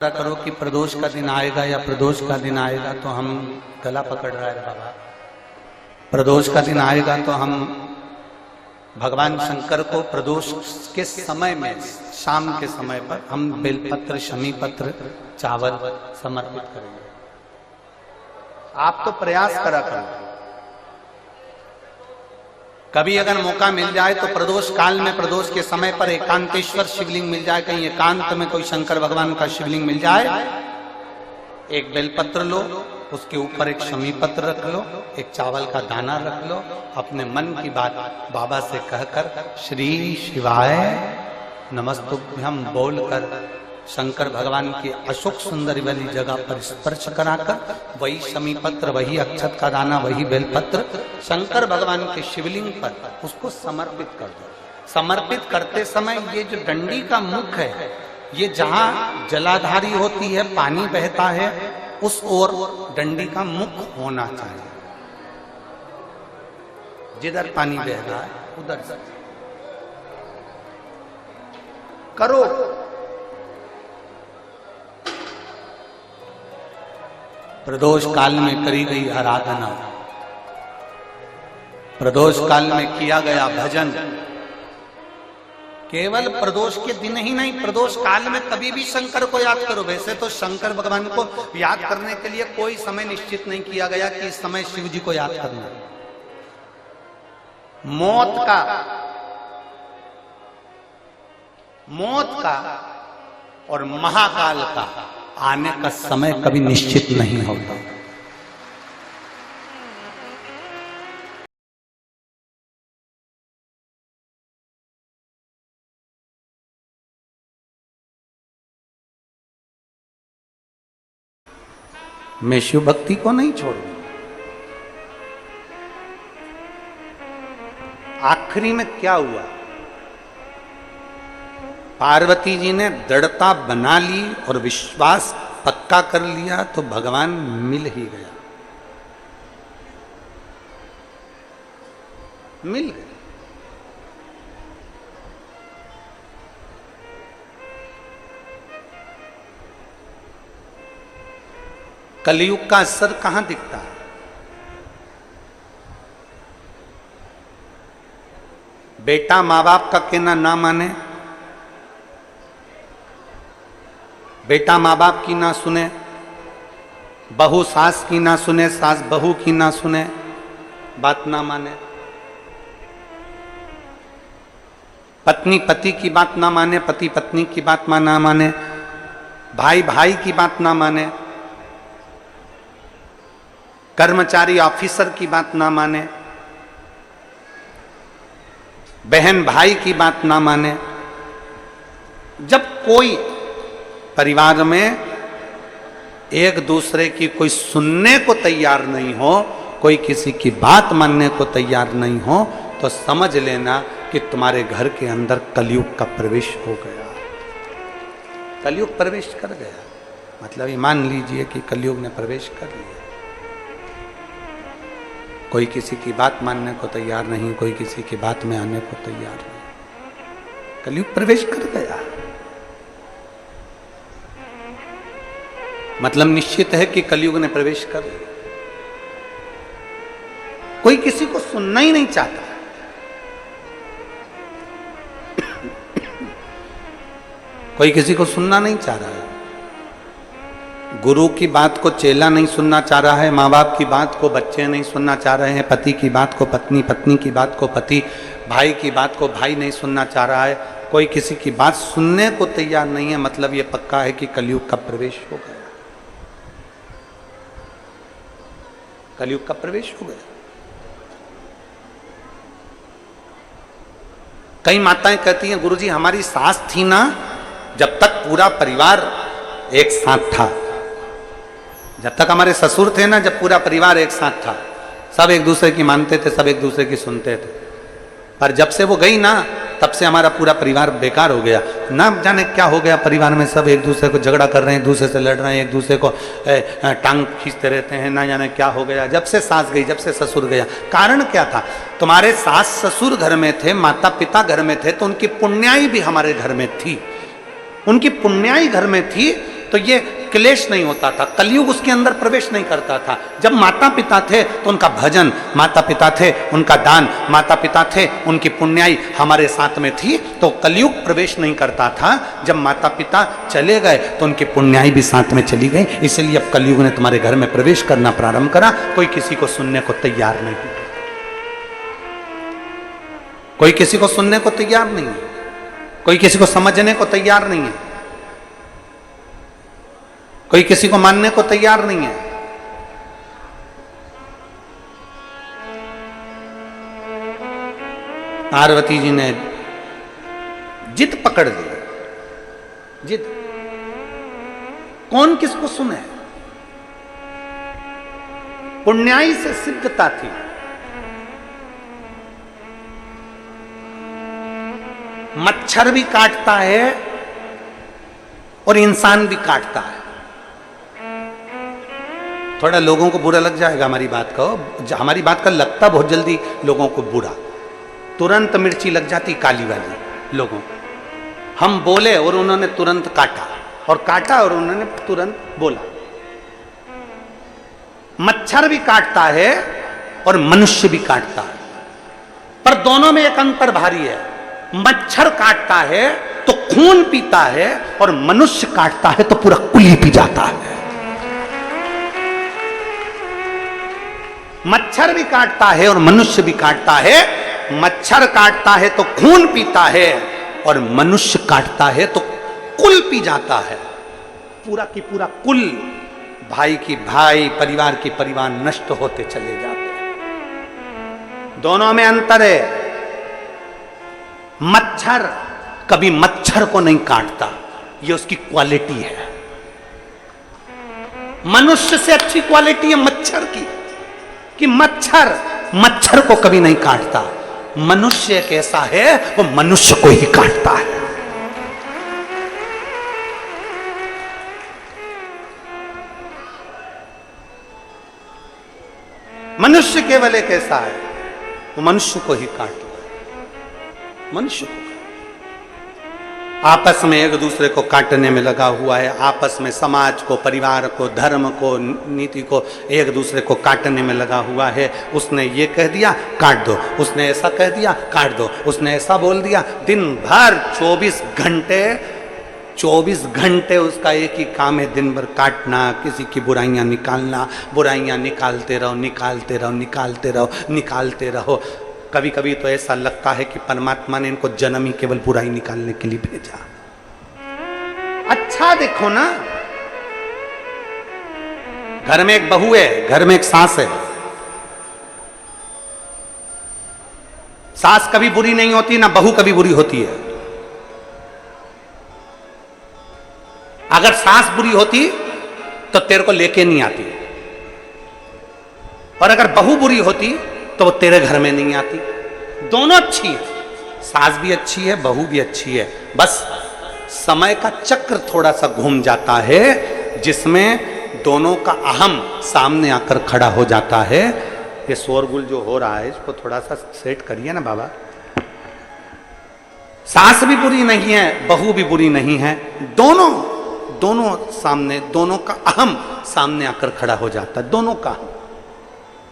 करो कि प्रदोष का दिन आएगा या प्रदोष का दिन आएगा तो हम गला पकड़ रहा है बाबा। प्रदोष का दिन आएगा तो हम भगवान शंकर को प्रदोष के समय में शाम के समय पर हम बेलपत्र, शमी पत्र, चावल समर्पित करेंगे। आप तो प्रयास करा करो, कभी अगर मौका मिल जाए तो प्रदोष काल में, प्रदोष के समय पर एकांतेश्वर शिवलिंग मिल जाए, कहीं एकांत में कोई शंकर भगवान का शिवलिंग मिल जाए, एक बेलपत्र लो, उसके ऊपर एक शमी पत्र रख लो, एक चावल का दाना रख लो, अपने मन की बात बाबा से कहकर श्री शिवाय नमस्तुभ्यं बोलकर शंकर भगवान की अशोक सुंदरी वाली जगह पर स्पर्श कराकर वही शमी पत्र, वही अक्षत का दाना, वही बेलपत्र शंकर भगवान के शिवलिंग पर उसको समर्पित कर दो। समर्पित करते समय ये जो डंडी का मुख है, ये जहां जलाधारी होती है, पानी बहता है, उस ओर डंडी का मुख होना चाहिए। जिधर पानी बह रहा है उधर से करो। प्रदोष काल में करी गई आराधना, प्रदोष काल में किया गया भजन, केवल प्रदोष के दिन ही नहीं, प्रदोष काल में कभी भी शंकर को याद करो। वैसे तो शंकर भगवान को याद करने के लिए कोई समय निश्चित नहीं किया गया कि इस समय शिव जी को याद करना। मौत का और महाकाल का आने का समय कभी निश्चित नहीं होता। मैं शिव भक्ति को नहीं छोड़ूंगा। आखिरी में क्या हुआ? पार्वती जी ने दृढ़ता बना ली और विश्वास पक्का कर लिया तो भगवान मिल ही गया, मिल गया। कलयुग का असर कहां दिखता है? बेटा मां बाप का कहना ना माने, बेटा माँ बाप की ना सुने, बहू सास की ना सुने, सास बहू की ना सुने, बात ना माने, पत्नी पति की बात ना माने, पति पत्नी की बात ना माने, भाई भाई की बात ना माने, कर्मचारी ऑफिसर की बात ना माने, बहन भाई की बात ना माने। जब कोई परिवार में एक दूसरे की कोई सुनने को तैयार नहीं हो, कोई किसी की बात मानने को तैयार नहीं हो, तो समझ लेना कि तुम्हारे घर के अंदर कलयुग का प्रवेश हो गया। कलयुग प्रवेश कर गया, मतलब ये मान लीजिए कि कलयुग ने प्रवेश कर लिया। कोई किसी की बात मानने को तैयार नहीं, कोई किसी की बात में आने को तैयार नहीं, कलयुग प्रवेश कर गया। मतलब निश्चित है कि कलयुग ने प्रवेश कर लिया। कोई किसी को सुनना ही नहीं चाहता। कोई किसी को सुनना नहीं चाह रहा है। गुरु की बात को चेला नहीं सुनना चाह रहा है, माँ बाप की बात को बच्चे नहीं सुनना चाह रहे हैं, पति की बात को पत्नी, पत्नी की बात को पति, भाई की बात को भाई नहीं सुनना चाह रहा है। कोई किसी की बात सुनने को तैयार नहीं है। मतलब ये पक्का है कि कलयुग का प्रवेश हो गया, कलयुग का प्रवेश हो गया। कई माताएं कहती हैं, गुरुजी हमारी सास थी ना, जब तक पूरा परिवार एक साथ था, जब तक हमारे ससुर थे ना, जब पूरा परिवार एक साथ था, सब एक दूसरे की मानते थे, सब एक दूसरे की सुनते थे, पर जब से वो गई ना, तब से हमारा पूरा परिवार बेकार हो गया। ना जाने क्या हो गया परिवार में, सब एक दूसरे को झगड़ा कर रहे हैं, एक दूसरे से लड़ रहे हैं, एक दूसरे को टांग खींचते रहते हैं, ना जाने क्या हो गया। जब से सास गई, जब से ससुर गया, कारण क्या था? तुम्हारे सास ससुर घर में थे, माता पिता घर में थे, तो उनकी पुण्याई भी हमारे घर में थी, उनकी पुण्याई घर में थी, तो ये क्लेश नहीं होता था, कलयुग उसके अंदर प्रवेश नहीं करता था। जब माता पिता थे तो उनका भजन, माता पिता थे उनका दान, माता पिता थे उनकी पुण्याई हमारे साथ में थी, तो कलयुग प्रवेश नहीं करता था। जब माता पिता चले गए तो उनकी पुण्याई भी साथ में चली गई, इसलिए अब कलयुग ने तुम्हारे घर में प्रवेश करना प्रारंभ करा। कोई किसी को सुनने को तैयार नहीं, कोई किसी को सुनने को तैयार नहीं है, कोई किसी को समझने को तैयार नहीं है, कोई किसी को मानने को तैयार नहीं है। पार्वती जी ने जिद पकड़ ली, जिद। कौन किसको सुने? पुण्याई से सिद्धता थी। मच्छर भी काटता है और इंसान भी काटता है। थोड़ा लोगों को बुरा लग जाएगा हमारी बात का, हमारी बात का लगता बहुत जल्दी लोगों को बुरा, तुरंत मिर्ची लग जाती काली वाली लोगों को। हम बोले और उन्होंने तुरंत काटा, और काटा और उन्होंने तुरंत बोला। मच्छर भी काटता है और मनुष्य भी काटता है, पर दोनों में एक अंतर भारी है। मच्छर काटता है तो खून पीता है, और मनुष्य काटता है तो पूरा कुली पी जाता है। मच्छर भी काटता है और मनुष्य भी काटता है। मच्छर काटता है तो खून पीता है, और मनुष्य काटता है तो कुल पी जाता है। पूरा की पूरा कुल, भाई की भाई, परिवार की परिवार नष्ट होते चले जाते हैं। दोनों में अंतर है। मच्छर कभी मच्छर को नहीं काटता, ये उसकी क्वालिटी है। मनुष्य से अच्छी क्वालिटी है मच्छर की, कि मच्छर मच्छर को कभी नहीं काटता। मनुष्य एक ऐसा है, वो मनुष्य को ही काटता है। मनुष्य केवल एक ऐसा है, वो मनुष्य को ही काटता है। मनुष्य को आपस में एक दूसरे को काटने में लगा हुआ है, आपस में समाज को, परिवार को, धर्म को, नीति को एक दूसरे को काटने में लगा हुआ है। उसने ये कह दिया काट दो, उसने ऐसा कह दिया काट दो, उसने ऐसा बोल दिया। दिन भर 24 घंटे उसका एक ही काम है, दिन भर काटना, किसी की बुराइयां निकालना, बुराइयां निकालते रहो, निकालते रहो, निकालते रहो, निकालते रहो। कभी कभी तो ऐसा लगता है कि परमात्मा ने इनको जन्म ही केवल बुराई निकालने के लिए भेजा। अच्छा देखो ना, घर में एक बहू है, घर में एक सास है। सास कभी बुरी नहीं होती, ना बहू कभी बुरी होती है। अगर सास बुरी होती तो तेरे को लेके नहीं आती, और अगर बहू बुरी होती तो वो तेरे घर में नहीं आती। दोनों अच्छी है, सास भी अच्छी है, बहू भी अच्छी है। बस समय का चक्र थोड़ा सा घूम जाता है, जिसमें दोनों का अहम सामने आकर खड़ा हो जाता है। ये शोरगुल जो हो रहा है, इसको थोड़ा सा सेट करिए ना बाबा। सास भी बुरी नहीं है, बहू भी बुरी नहीं है, दोनों सामने, दोनों का अहम सामने आकर खड़ा हो जाता है, दोनों का।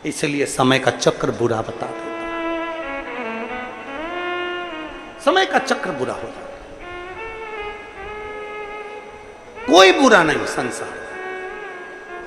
इसलिए समय का चक्र बुरा बता देता, समय का चक्र बुरा हो जाता। कोई बुरा नहीं संसार।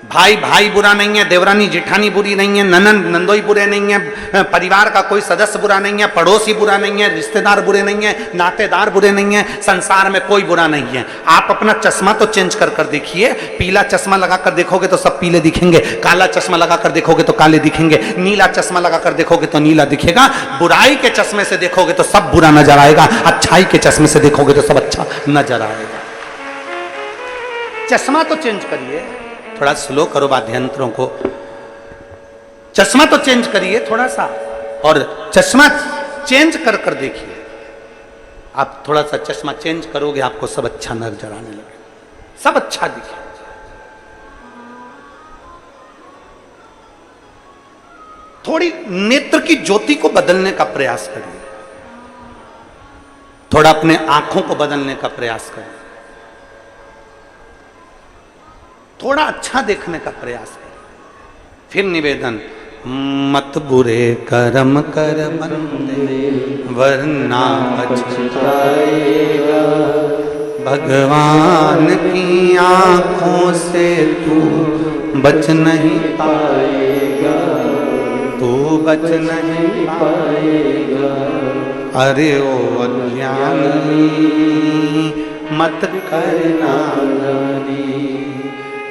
भाई भाई बुरा नहीं है, देवरानी जेठानी बुरी नहीं है, ननंद नंदोई बुरे नहीं है, परिवार का कोई सदस्य बुरा नहीं है, पड़ोसी बुरा नहीं है, रिश्तेदार बुरे नहीं है, नातेदार बुरे नहीं है। संसार में कोई बुरा नहीं है। आप अपना चश्मा तो चेंज कर कर देखिए। पीला चश्मा लगाकर देखोगे तो सब पीले दिखेंगे, काला चश्मा लगाकर देखोगे तो काले दिखेंगे, नीला चश्मा लगाकर देखोगे तो नीला दिखेगा। बुराई के चश्मे से देखोगे तो सब बुरा नजर आएगा, अच्छाई के चश्मे से देखोगे तो सब अच्छा नजर आएगा। चश्मा तो चेंज करिए, थोड़ा स्लो करो वाद्ययंत्रों को। चश्मा तो चेंज करिए थोड़ा सा, और चश्मा चेंज कर कर देखिए। आप थोड़ा सा चश्मा चेंज करोगे, आपको सब अच्छा नजर आने लगे, सब अच्छा दिखे। थोड़ी नेत्र की ज्योति को बदलने का प्रयास करिए, थोड़ा अपने आंखों को बदलने का प्रयास करिए। थोड़ा अच्छा देखने का प्रयास करें। फिर निवेदन, मत बुरे कर्म कर बंदे वरना पछताएगा, भगवान की आंखों से तू बच नहीं पाएगा, तू बच नहीं पाएगा। अरे ओ अज्ञानी मत करना नानी,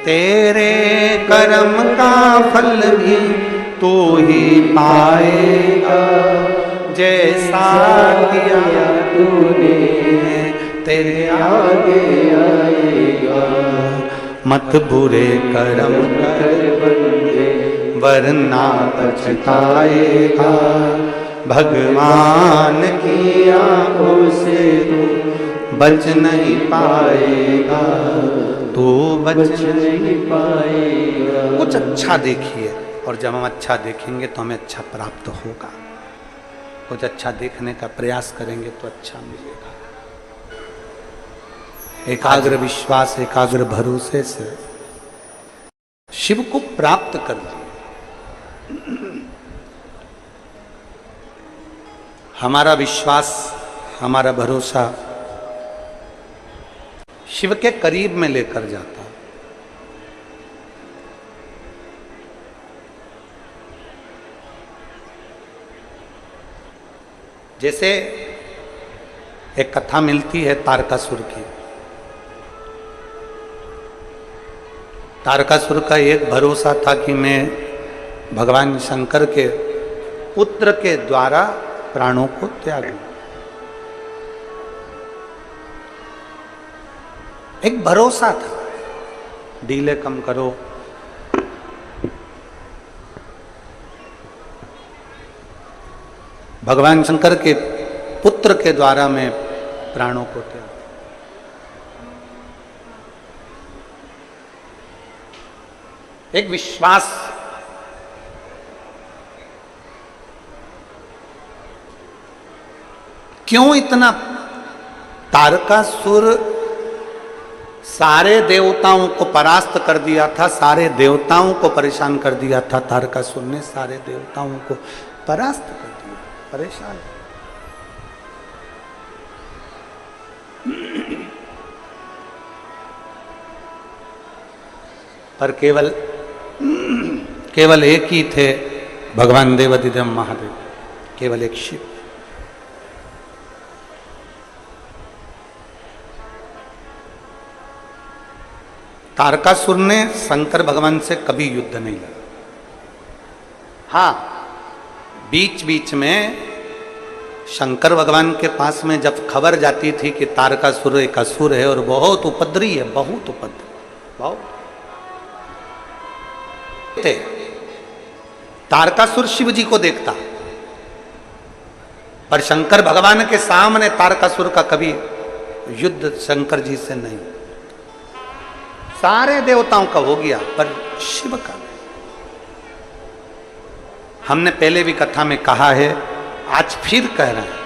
तेरे कर्म का फल भी तू ही पाएगा, जैसा किया तूने तेरे आगे आएगा। मत बुरे कर्म कर बंदे वरना पछताएगा, भगवान की आंखों से तू बच नहीं पाएगा, तू बच नहीं पाएगा। कुछ अच्छा देखिए, और जब हम अच्छा देखेंगे तो हमें अच्छा प्राप्त होगा। कुछ अच्छा देखने का प्रयास करेंगे तो अच्छा मिलेगा। एकाग्र विश्वास, एकाग्र भरोसे से शिव को प्राप्त कर लिया। हमारा विश्वास, हमारा भरोसा शिव के करीब में लेकर जाता। जैसे एक कथा मिलती है तारकासुर की। तारकासुर का एक भरोसा था कि मैं भगवान शंकर के पुत्र के द्वारा प्राणों को त्यागूं। एक भरोसा था, डीले कम करो, भगवान शंकर के पुत्र के द्वारा मैं प्राणों को त्याग। एक विश्वास, क्यों इतना? तारकासुर सारे देवताओं को परास्त कर दिया था, सारे देवताओं को परेशान कर दिया था। तारकासुर ने सारे देवताओं को परास्त कर दिया, परेशान। पर केवल एक ही थे भगवान देवाधिदेव महादेव, केवल एक शिव। तारकासुर ने शंकर भगवान से कभी युद्ध नहीं लड़ा। हाँ, बीच बीच में शंकर भगवान के पास में जब खबर जाती थी कि तारकासुर एक असुर है और बहुत उपद्रवी है, बहुत उपद्रवी, बहुत थे। तारकासुर शिव जी को देखता, पर शंकर भगवान के सामने तारकासुर का कभी युद्ध शंकर जी से नहीं। सारे देवताओं का हो गया, पर शिव का नहीं। हमने पहले भी कथा में कहा है, आज फिर कह रहे हैं,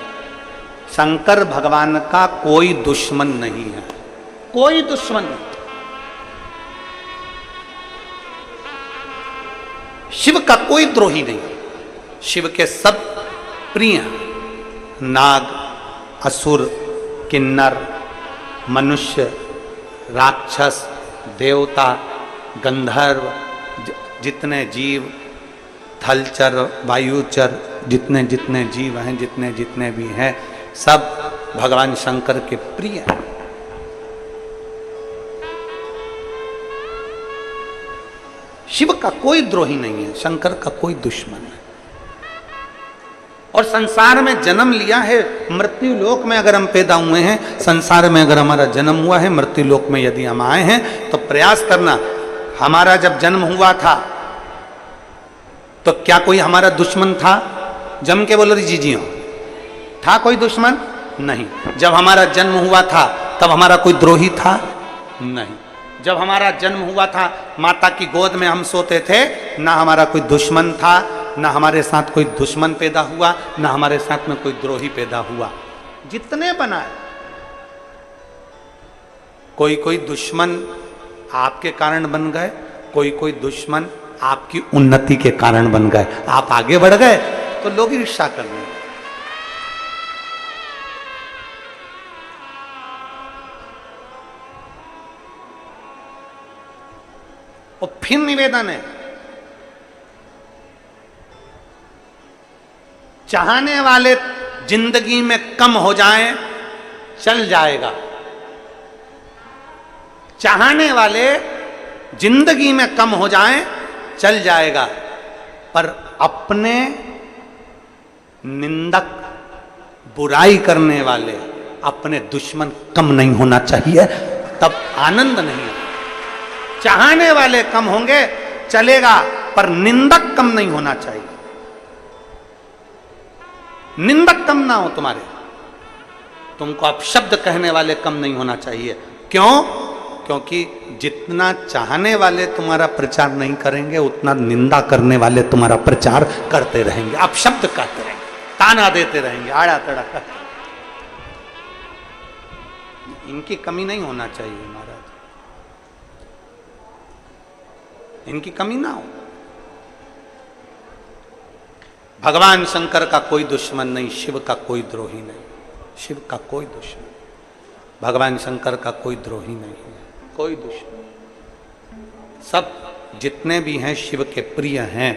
शंकर भगवान का कोई दुश्मन नहीं है, कोई दुश्मन नहीं। शिव का कोई द्रोही नहीं। शिव के सब प्रिय, नाग, असुर, किन्नर, मनुष्य, राक्षस, देवता, गंधर्व, जितने जीव, थलचर, वायुचर, जितने जितने जीव हैं, जितने जितने भी हैं, सब भगवान शंकर के प्रिय हैं। शिव का कोई द्रोही नहीं है, शंकर का कोई दुश्मन है। और संसार में जन्म लिया है, मृत्यु लोक में अगर हम पैदा हुए हैं, संसार में अगर हमारा जन्म हुआ है, मृत्यु लोक में यदि हम आए हैं, तो प्रयास करना। हमारा जब जन्म हुआ था तो क्या कोई हमारा दुश्मन था? जम के बोलो जी जी हो, था कोई दुश्मन? नहीं। जब हमारा जन्म हुआ था तब हमारा कोई द्रोही था? नहीं। जब हमारा जन्म हुआ था माता की गोद में हम सोते थे, ना हमारा कोई दुश्मन था, ना हमारे साथ कोई दुश्मन पैदा हुआ, ना हमारे साथ में कोई द्रोही पैदा हुआ। जितने बनाए, कोई कोई दुश्मन आपके कारण बन गए, कोई कोई दुश्मन आपकी उन्नति के कारण बन गए। आप आगे बढ़ गए तो लोग ईर्ष्या करने लगे। और फिर निवेदन है, चाहने वाले जिंदगी में कम हो जाएं, चल जाएगा। चाहने वाले जिंदगी में कम हो जाएं, चल जाएगा, पर अपने निंदक, बुराई करने वाले, अपने दुश्मन कम नहीं होना चाहिए, तब आनंद नहीं है। चाहने वाले कम होंगे चलेगा, पर निंदक कम नहीं होना चाहिए। निंदक कम ना हो तुम्हारे, तुमको अपशब्द कहने वाले कम नहीं होना चाहिए। क्यों? क्योंकि जितना चाहने वाले तुम्हारा प्रचार नहीं करेंगे, उतना निंदा करने वाले तुम्हारा प्रचार करते रहेंगे, अपशब्द कहते रहेंगे, ताना देते रहेंगे, आड़ा तड़ा कहते। इनकी कमी नहीं होना चाहिए महाराज, इनकी कमी ना हो। भगवान शंकर का कोई दुश्मन नहीं, शिव का कोई द्रोही नहीं, शिव का कोई दुश्मन, भगवान शंकर का कोई द्रोही नहीं है, कोई दुश्मन। सब जितने भी हैं शिव के प्रिय हैं।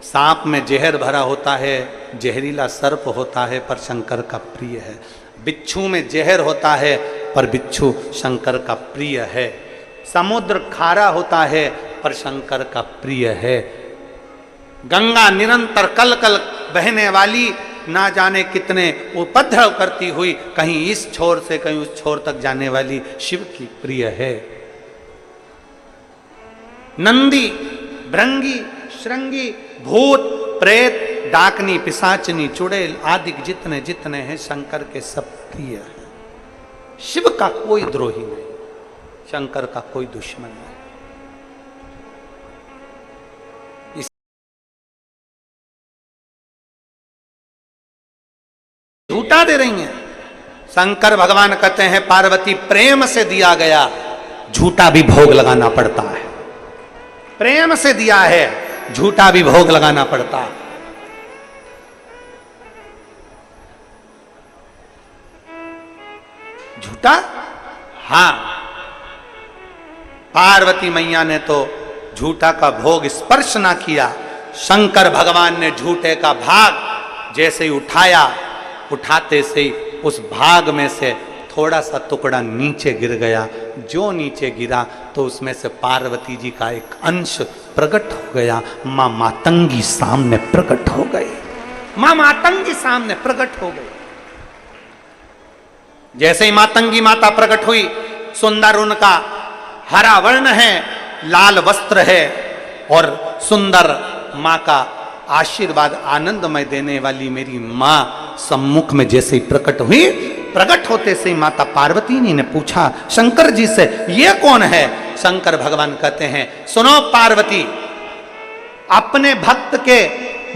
सांप में जहर भरा होता है, जहरीला सर्प होता है, पर शंकर का प्रिय है। बिच्छू में जहर होता है, पर बिच्छू शंकर का प्रिय है। समुद्र खारा होता है, पर शंकर का प्रिय है। गंगा निरंतर कल कल बहने वाली, ना जाने कितने उपद्रव करती हुई, कहीं इस छोर से कहीं उस छोर तक जाने वाली, शिव की प्रिय है। नंदी, भृंगी, श्रृंगी, भूत, प्रेत, डाकनी, पिशाचनी, चुड़ैल आदि जितने जितने हैं शंकर के सब प्रिय हैं। शिव का कोई द्रोही नहीं, शंकर का कोई दुश्मन नहीं। झूठा दे रही हैं। शंकर भगवान कहते हैं पार्वती प्रेम से दिया गया, झूठा भी भोग लगाना पड़ता है। प्रेम से दिया है, झूठा भी भोग लगाना पड़ता है। झूठा? हां, पार्वती मैया ने तो झूठा का भोग स्पर्श ना किया। शंकर भगवान ने झूठे का भाग जैसे ही उठाया, उठाते से ही उस भाग में से थोड़ा सा टुकड़ा नीचे गिर गया। जो नीचे गिरा तो उसमें से पार्वती जी का एक अंश प्रकट हो गया। मां मातंगी सामने प्रकट हो गई, मां मातंगी सामने प्रकट हो गई। जैसे ही मातंगी माता प्रकट हुई, सुंदर उनका हरा वर्ण है, लाल वस्त्र है, और सुंदर मां का आशीर्वाद आनंदमय देने वाली मेरी मां सम्मुख में जैसे ही प्रकट हुई, प्रकट होते से ही माता पार्वती ने पूछा शंकर जी से, ये कौन है? शंकर भगवान कहते हैं, सुनो पार्वती, अपने भक्त के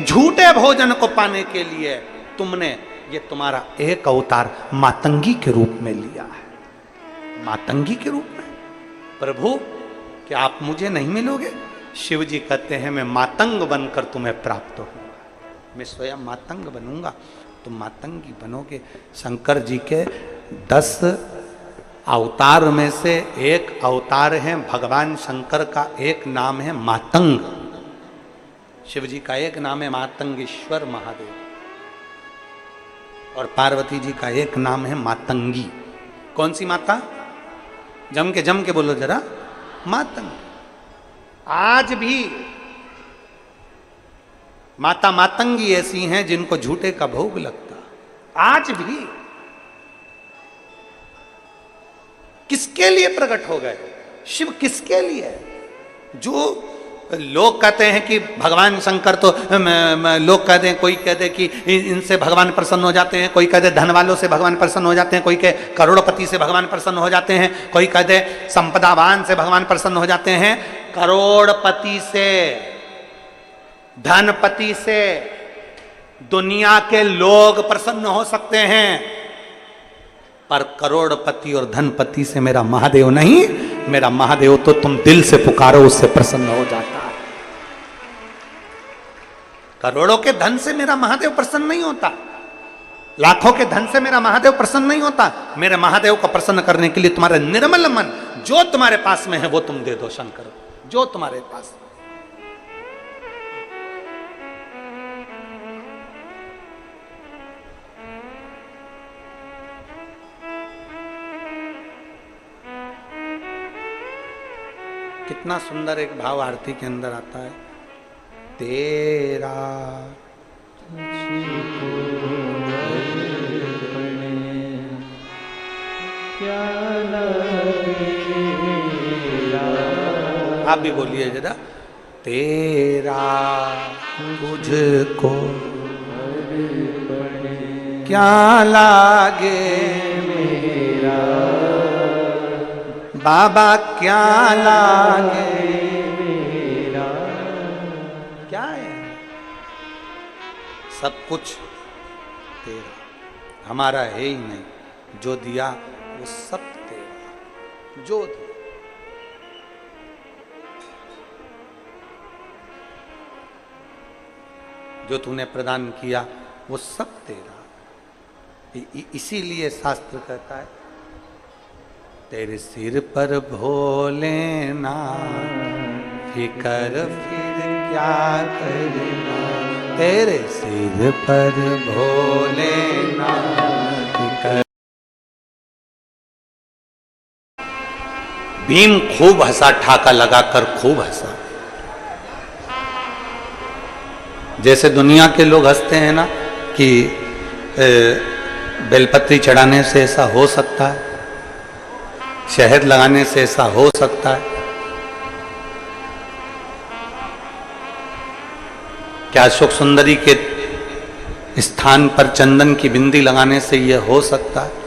झूठे भोजन को पाने के लिए तुमने ये तुम्हारा एक अवतार मातंगी के रूप में लिया है। मातंगी के रूप में? प्रभु, क्या आप मुझे नहीं मिलोगे? शिव जी कहते हैं, मैं मातंग बनकर तुम्हें प्राप्त होऊंगा, मैं स्वयं मातंग बनूंगा, तुम मातंगी बनोगे। शंकर जी के 10 अवतार में से एक अवतार है भगवान शंकर का, एक नाम है मातंग। शिव जी का एक नाम है मातंगेश्वर महादेव, और पार्वती जी का एक नाम है मातंगी। कौन सी माता? जम के बोलो जरा, मातंगी। आज भी माता मातंगी ऐसी हैं जिनको झूठे का भोग लगता। आज भी किसके लिए प्रकट हो गए? शिव किसके लिए? जो लोग कहते हैं कि भगवान शंकर तो लोग कहते हैं, कोई कहते हैं कि इनसे भगवान प्रसन्न हो जाते हैं, कोई कहते हैं धन वालों से भगवान प्रसन्न हो जाते हैं, कोई कहे करोड़पति से भगवान प्रसन्न हो जाते हैं, कोई कहते हैं संपदावान से भगवान प्रसन्न हो जाते हैं। करोड़पति से, धनपति से दुनिया के लोग प्रसन्न हो सकते हैं, पर करोड़पति और धनपति से मेरा महादेव नहीं मेरा महादेव तो तुम दिल से पुकारो उससे प्रसन्न हो जाता है। करोड़ों के धन से मेरा महादेव प्रसन्न नहीं होता, लाखों के धन से मेरा महादेव प्रसन्न नहीं होता। मेरे महादेव को प्रसन्न करने के लिए तुम्हारे निर्मल मन जो तुम्हारे पास में है वो तुम दे दो शंकर, जो तुम्हारे पास। कितना सुंदर एक भाव आरती के अंदर आता है, तेरा आप भी बोलिए जरा, तेरा तुझको क्या लागे मेरा बाबा, क्या लागे मेरा। क्या है? सब कुछ तेरा, हमारा है ही नहीं। जो दिया वो सब तेरा, जो दिया। जो तूने प्रदान किया वो सब तेरा। इसीलिए शास्त्र कहता है, तेरे सिर पर भोलेना फिकर फिर क्या करना, तेरे सिर पर भोलेना फिकर। भीम खूब हंसा, ठाका लगाकर खूब हंसा। जैसे दुनिया के लोग हंसते हैं ना कि बेलपत्री चढ़ाने से ऐसा हो सकता है, शहद लगाने से ऐसा हो सकता है, क्या अशोक सुंदरी के स्थान पर चंदन की बिंदी लगाने से यह हो सकता है।